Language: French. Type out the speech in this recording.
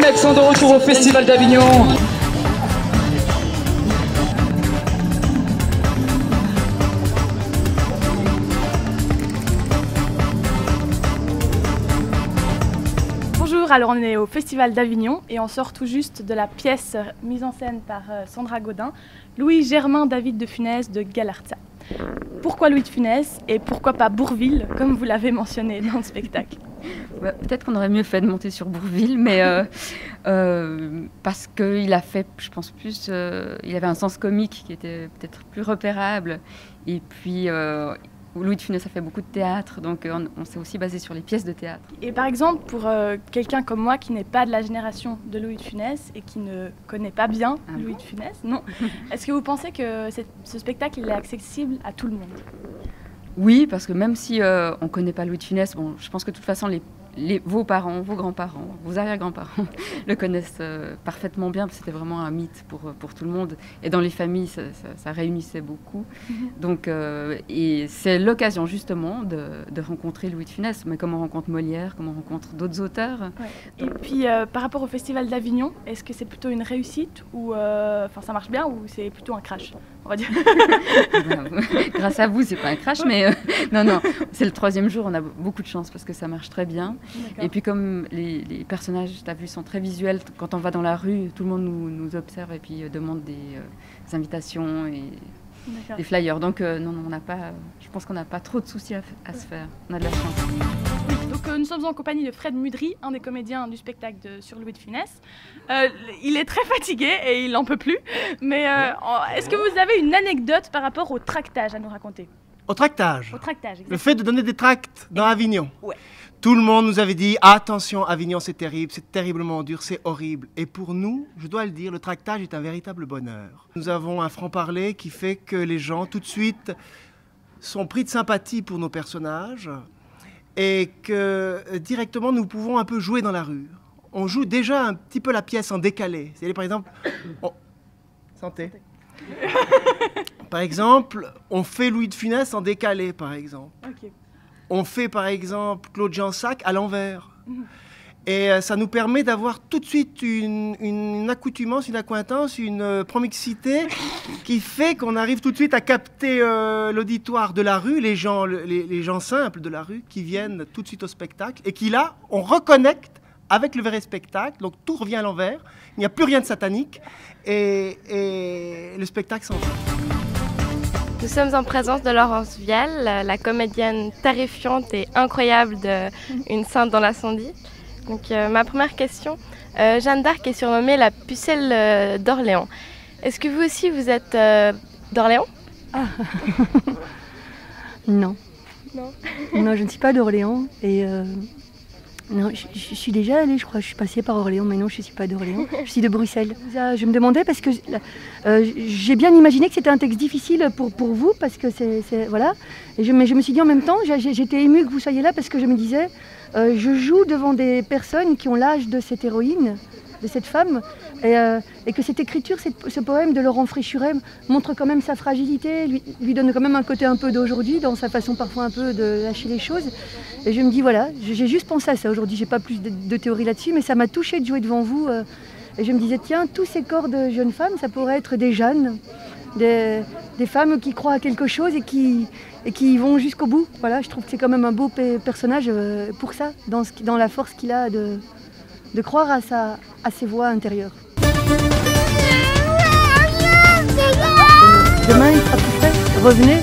mecs sont de retour au Festival d'Avignon. Bonjour, alors on est au Festival d'Avignon et on sort tout juste de la pièce mise en scène par Sandra Gaudin, Louis Germain David de Funès de Galarza. Pourquoi Louis de Funès et pourquoi pas Bourvil, comme vous l'avez mentionné dans le spectacle? Peut-être qu'on aurait mieux fait de monter sur Bourvil, mais parce qu'il a fait, je pense plus, il avait un sens comique qui était peut-être plus repérable. Et puis, Louis de Funès a fait beaucoup de théâtre, donc on s'est aussi basé sur les pièces de théâtre. Et par exemple, pour quelqu'un comme moi qui n'est pas de la génération de Louis de Funès et qui ne connaît pas bien Louis de Funès, non, est-ce que vous pensez que ce spectacle il est accessible à tout le monde? Oui, parce que même si on ne connaît pas Louis de Funès, bon, je pense que de toute façon, vos parents, vos grands-parents, vos arrière-grands-parents le connaissent parfaitement bien, parce que c'était vraiment un mythe pour tout le monde. Et dans les familles, ça réunissait beaucoup. Donc, et c'est l'occasion justement de rencontrer Louis de Funès, mais comme on rencontre Molière, comme on rencontre d'autres auteurs. Ouais. Et puis, par rapport au Festival d'Avignon, est-ce que c'est plutôt une réussite ou ça marche bien ou c'est plutôt un crash, on va dire? Grâce à vous, c'est pas un crash, mais non, c'est le 3e jour, on a beaucoup de chance parce que ça marche très bien. Et puis comme les personnages, tu as vu, sont très visuels, quand on va dans la rue, tout le monde nous observe et puis demande des invitations et des flyers. Donc non, on n'a pas, je pense qu'on n'a pas trop de soucis à se faire, on a de la chance. Oui, donc nous sommes en compagnie de Fred Mudry, un des comédiens du spectacle sur Louis de Funès. Il est très fatigué et il n'en peut plus, mais est-ce que vous avez une anecdote par rapport au tractage à nous raconter? Au tractage. Au tractage, exactement. Le fait de donner des tracts dans Avignon. Ouais. Tout le monde nous avait dit « Attention, Avignon, c'est terrible, c'est terriblement dur, c'est horrible. » Et pour nous, je dois le dire, le tractage est un véritable bonheur. Nous avons un franc-parler qui fait que les gens, tout de suite, sont pris de sympathie pour nos personnages et que directement, nous pouvons un peu jouer dans la rue. On joue déjà un petit peu la pièce en décalé. C'est-à-dire, par exemple... Santé. Par exemple, on fait Louis de Funès en décalé, par exemple. Okay. On fait, par exemple, Claude Jansac à l'envers. Et ça nous permet d'avoir tout de suite une accoutumance, une accointance, une promixité qui fait qu'on arrive tout de suite à capter l'auditoire de la rue, les gens simples de la rue qui viennent tout de suite au spectacle et qui, là, on reconnecte avec le vrai spectacle. Donc tout revient à l'envers, il n'y a plus rien de satanique et le spectacle s'en va. Nous sommes en présence de Laurence Vial, la comédienne terrifiante et incroyable de Une sainte dans l'incendie. Donc ma première question, Jeanne d'Arc est surnommée la pucelle d'Orléans. Est-ce que vous aussi vous êtes d'Orléans? Non. Non. Non, je ne suis pas d'Orléans et non, je suis déjà allée, je crois, je suis passée par Orléans, mais non, je ne suis pas d'Orléans, je suis de Bruxelles. Je me demandais parce que j'ai bien imaginé que c'était un texte difficile pour vous, parce que voilà. Mais je me suis dit en même temps, j'étais émue que vous soyez là parce que je me disais, je joue devant des personnes qui ont l'âge de cette héroïne, de cette femme, et que cette écriture, ce poème de Laurent Fréchuret montre quand même sa fragilité, lui donne quand même un côté un peu d'aujourd'hui, dans sa façon parfois un peu de lâcher les choses. Et je me dis voilà, j'ai juste pensé à ça aujourd'hui, j'ai pas plus de théorie là-dessus, mais ça m'a touchée de jouer devant vous. Et je me disais tiens, tous ces corps de jeunes femmes, ça pourrait être des Jeannes, des femmes qui croient à quelque chose et qui vont jusqu'au bout. Voilà, je trouve que c'est quand même un beau personnage pour ça, dans la force qu'il a de croire à ses voix intérieures. Demain il sera tout prêt, revenez.